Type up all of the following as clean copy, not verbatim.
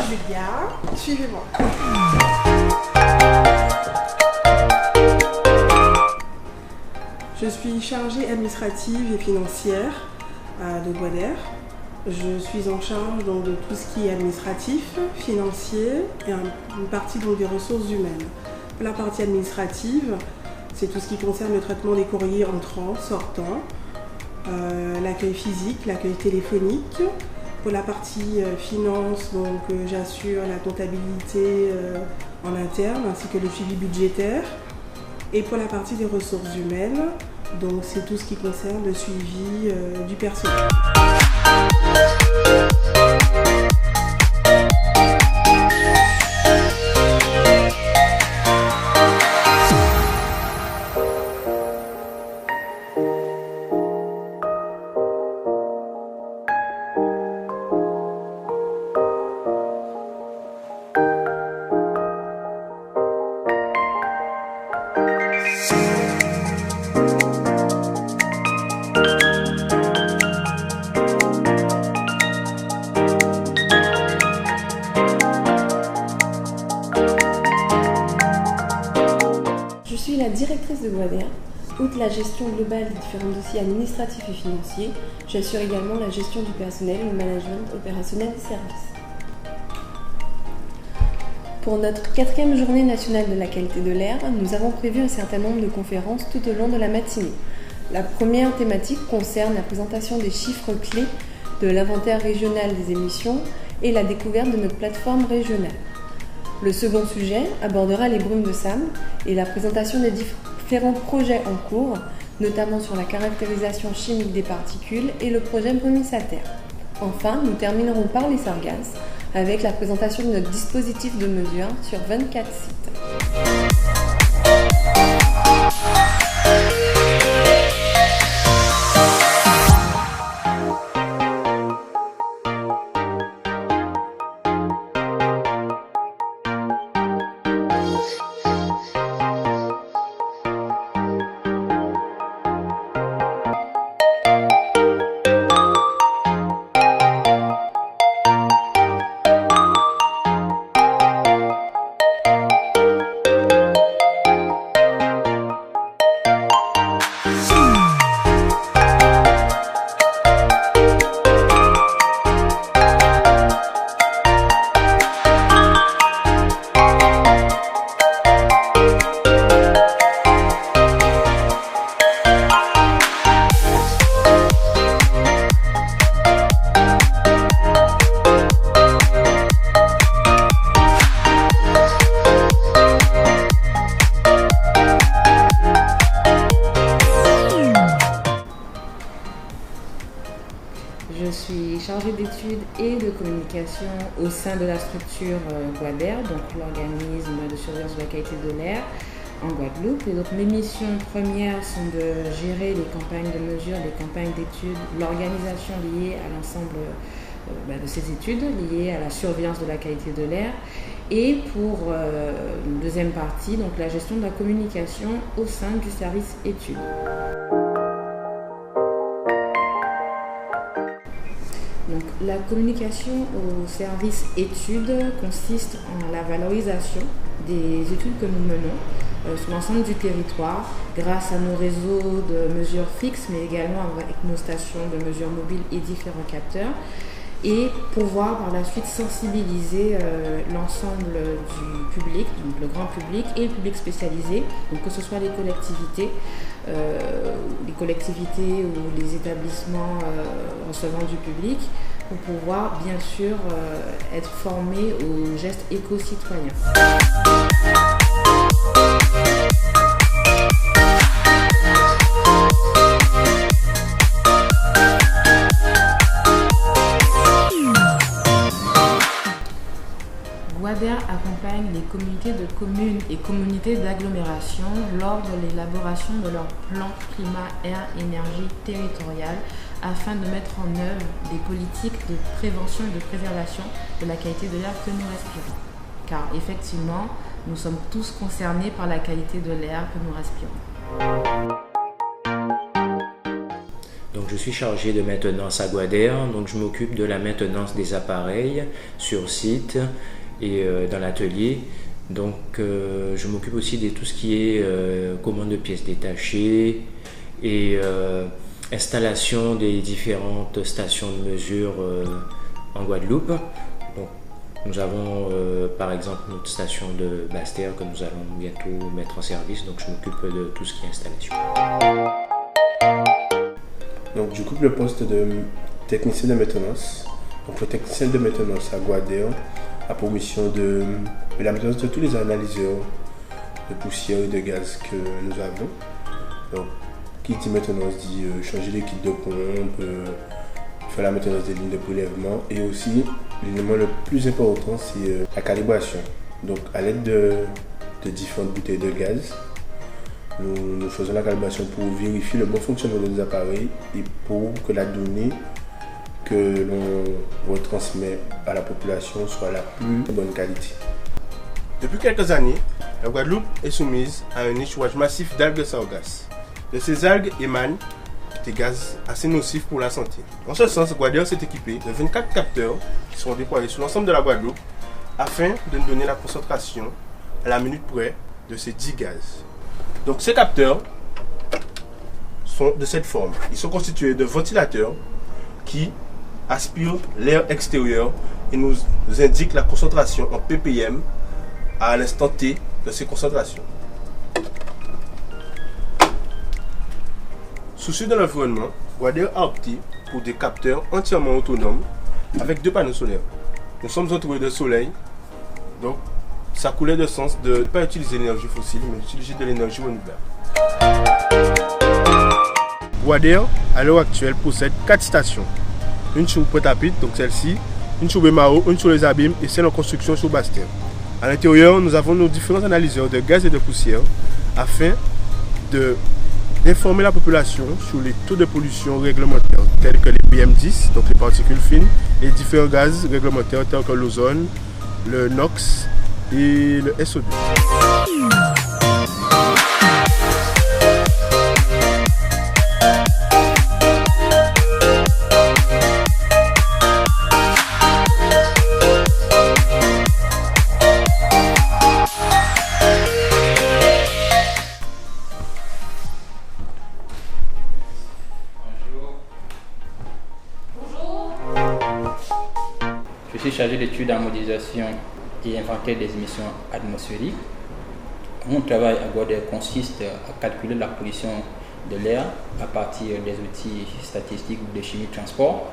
Julia, suivez-moi. Je suis chargée administrative et financière de Guader. Je suis en charge donc, de tout ce qui est administratif, financier et une partie donc, des ressources humaines. Pour la partie administrative, c'est tout ce qui concerne le traitement des courriers entrants, sortants, l'accueil physique, l'accueil téléphonique. Pour la partie finance, donc j'assure la comptabilité en interne ainsi que le suivi budgétaire. Et pour la partie des ressources humaines, donc c'est tout ce qui concerne le suivi du personnel. Je suis la directrice de Guader. Outre la gestion globale des différents dossiers administratifs et financiers, j'assure également la gestion du personnel et le management opérationnel des services. Pour notre 4e journée nationale de la qualité de l'air, nous avons prévu un certain nombre de conférences tout au long de la matinée. La première thématique concerne la présentation des chiffres clés de l'inventaire régional des émissions et la découverte de notre plateforme régionale. Le second sujet abordera les brumes de sable et la présentation des différents projets en cours, notamment sur la caractérisation chimique des particules et le projet Brumissater. Enfin, nous terminerons par les sargasses avec la présentation de notre dispositif de mesure sur 24 sites. Je suis chargée d'études et de communication au sein de la structure Guader, donc l'organisme de surveillance de la qualité de l'air en Guadeloupe. Et donc mes missions premières sont de gérer les campagnes de mesure, les campagnes d'études, l'organisation liée à l'ensemble de ces études, liées à la surveillance de la qualité de l'air. Et pour une deuxième partie, donc la gestion de la communication au sein du service études. Donc, la communication au service études consiste en la valorisation des études que nous menons sur l'ensemble du territoire grâce à nos réseaux de mesures fixes mais également avec nos stations de mesures mobiles et différents capteurs et pouvoir par la suite sensibiliser l'ensemble du public, donc le grand public et le public spécialisé, donc que ce soit les collectivités ou les établissements recevant du public, pour pouvoir bien sûr être formés aux gestes éco-citoyens. Guader accompagne les communautés de communes et communautés d'agglomération lors de l'élaboration de leur plan climat-air-énergie territorial afin de mettre en œuvre des politiques de prévention et de préservation de la qualité de l'air que nous respirons. Car effectivement, nous sommes tous concernés par la qualité de l'air que nous respirons. Donc je suis chargé de maintenance à Guadère, donc je m'occupe de la maintenance des appareils sur site et dans l'atelier. Donc je m'occupe aussi de tout ce qui est commande de pièces détachées et installation des différentes stations de mesure en Guadeloupe. Donc, nous avons par exemple notre station de Basse-Terre que nous allons bientôt mettre en service, donc je m'occupe de tout ce qui est installation. Donc j'occupe le poste de technicien de maintenance. Donc le technicien de maintenance à Guadère a pour mission de la maintenance de tous les analyseurs de poussière et de gaz que nous avons. Donc qui dit maintenance dit changer les kits de pompe, faire la maintenance des lignes de prélèvement et aussi l'élément le plus important c'est la calibration. Donc à l'aide de différentes bouteilles de gaz, nous faisons la calibration pour vérifier le bon fonctionnement des appareils et pour que la donnée que l'on retransmet à la population soit la plus bonne qualité. Depuis quelques années, la Guadeloupe est soumise à un échouage massif d'algues sargasses. De ces algues émanent des gaz assez nocifs pour la santé. En ce sens, Guadère s'est équipé de 24 capteurs qui seront déployés sur l'ensemble de la Guadeloupe afin de nous donner la concentration à la minute près de ces 10 gaz. Donc ces capteurs sont de cette forme. Ils sont constitués de ventilateurs qui aspirent l'air extérieur et nous indiquent la concentration en ppm à l'instant T de ces concentrations. Soucieux de l'environnement, Guadère a opté pour des capteurs entièrement autonomes avec 2 panneaux solaires. Nous sommes entourés de soleil, donc ça coulait de sens de ne pas utiliser l'énergie fossile, mais d'utiliser de l'énergie renouvelable. Guadère, à l'heure actuelle, possède 4 stations. Une sur Pointe-à-Pitre, donc celle-ci, une sur Bémaro, une sur les Abîmes et celle en construction sur Basse-Terre. À l'intérieur, nous avons nos différents analyseurs de gaz et de poussière afin d'informer la population sur les taux de pollution réglementaires tels que les PM10, donc les particules fines, et différents gaz réglementaires tels que l'ozone, le NOx et le SO2. Je suis chargé d'études en modélisation et inventaire des émissions atmosphériques. Mon travail à Guadère consiste à calculer la pollution de l'air à partir des outils statistiques de chimie de transport.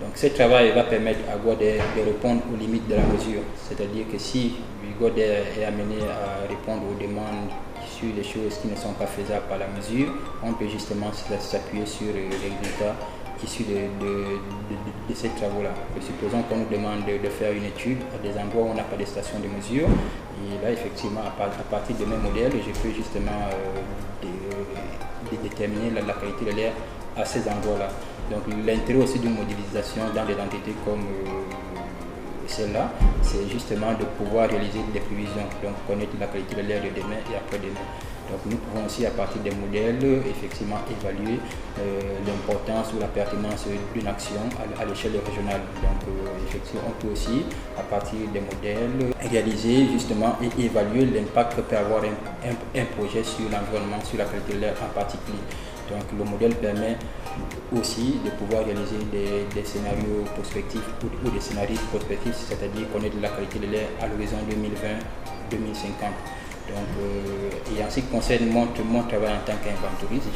Donc ce travail va permettre à Guadère de répondre aux limites de la mesure. C'est-à-dire que si Guadère est amené à répondre aux demandes sur des choses qui ne sont pas faisables par la mesure, on peut justement s'appuyer sur les résultats issus de ces travaux-là. Supposons qu'on nous demande de faire une étude à des endroits où on n'a pas de station de mesure. Et là, effectivement, à partir de mes modèles, je peux justement déterminer la qualité de l'air à ces endroits-là. Donc l'intérêt aussi d'une modélisation dans des entités comme celle-là, c'est justement de pouvoir réaliser des prévisions, donc connaître la qualité de l'air de demain et après-demain. Donc nous pouvons aussi à partir des modèles effectivement évaluer l'importance ou la pertinence d'une action à l'échelle régionale. Donc effectivement on peut aussi à partir des modèles réaliser justement et évaluer l'impact que peut avoir un projet sur l'environnement, sur la qualité de l'air en particulier. Donc le modèle permet aussi de pouvoir réaliser des scénarios prospectifs ou des scénarios prospectifs, c'est-à-dire connaître la qualité de l'air à l'horizon 2020-2050. Donc, et en ce qui concerne mon travail en tant qu'inventoriste,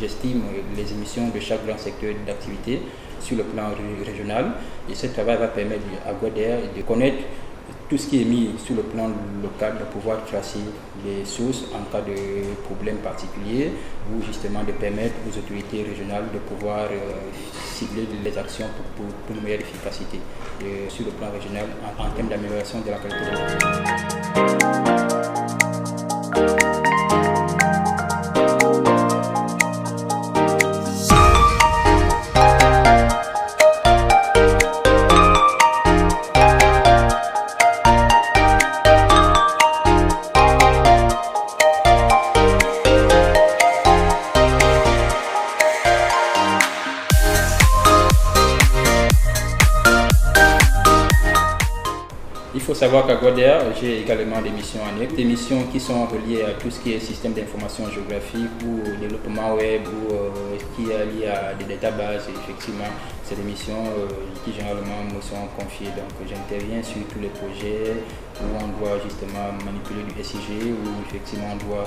j'estime les émissions de chaque grand secteur d'activité sur le plan régional. Et ce travail va permettre à Guadère de connaître tout ce qui est mis sur le plan local, de pouvoir tracer les sources en cas de problème particulier ou justement de permettre aux autorités régionales de pouvoir cibler les actions pour une meilleure efficacité sur le plan régional en termes d'amélioration de la qualité de l'air. Il faut savoir qu'à Guader, j'ai également des missions annexes, des missions qui sont reliées à tout ce qui est système d'information géographique ou développement web ou qui est lié à des databases. Et effectivement, c'est des missions qui généralement me sont confiées. Donc j'interviens sur tous les projets où on doit justement manipuler du SIG, où effectivement on doit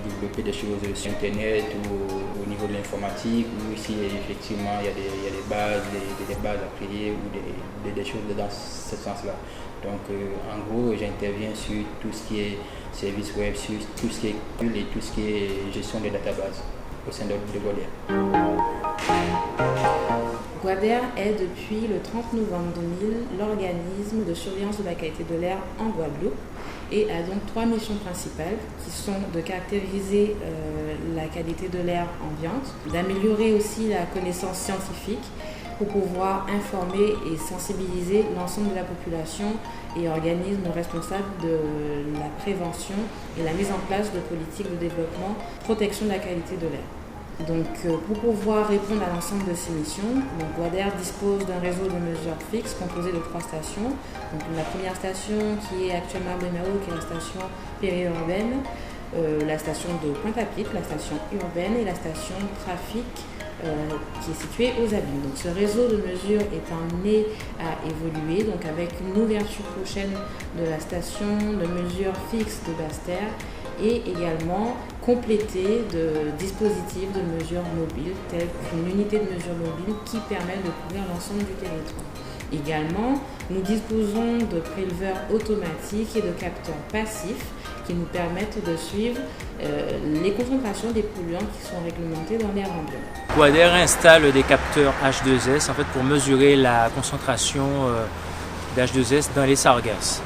développer des choses sur Internet ou au niveau de l'informatique, où ici effectivement il y a des bases, des bases à créer ou des choses dans ce sens-là. Donc en gros j'interviens sur tout ce qui est service web, sur tout ce qui est et tout ce qui est gestion des databases au sein de Guader. Guader est depuis le 30 novembre 2000 l'organisme de surveillance de la qualité de l'air en Guadeloupe et a donc 3 missions principales qui sont de caractériser la qualité de l'air ambiante, d'améliorer aussi la connaissance scientifique pour pouvoir informer et sensibiliser l'ensemble de la population et organismes responsables de la prévention et la mise en place de politiques de développement, protection de la qualité de l'air. Donc, pour pouvoir répondre à l'ensemble de ces missions, Guader dispose d'un réseau de mesures fixes composé de 3 stations. Donc, la première station qui est actuellement à Benao, qui est la station périurbaine, la station de Pointe-à-Pitre, la station urbaine et la station trafic qui est située aux Abîmes. Donc, ce réseau de mesures est amené à évoluer, donc avec une ouverture prochaine de la station de mesures fixes de Basse-Terre et également complété de dispositifs de mesures mobiles, tels qu'une unité de mesure mobile qui permet de couvrir l'ensemble du territoire. Également, nous disposons de préleveurs automatiques et de capteurs passifs qui nous permettent de suivre les concentrations des polluants qui sont réglementés dans l'air ambiant. Guader installe des capteurs H2S en fait, pour mesurer la concentration d'H2S dans les sargasses.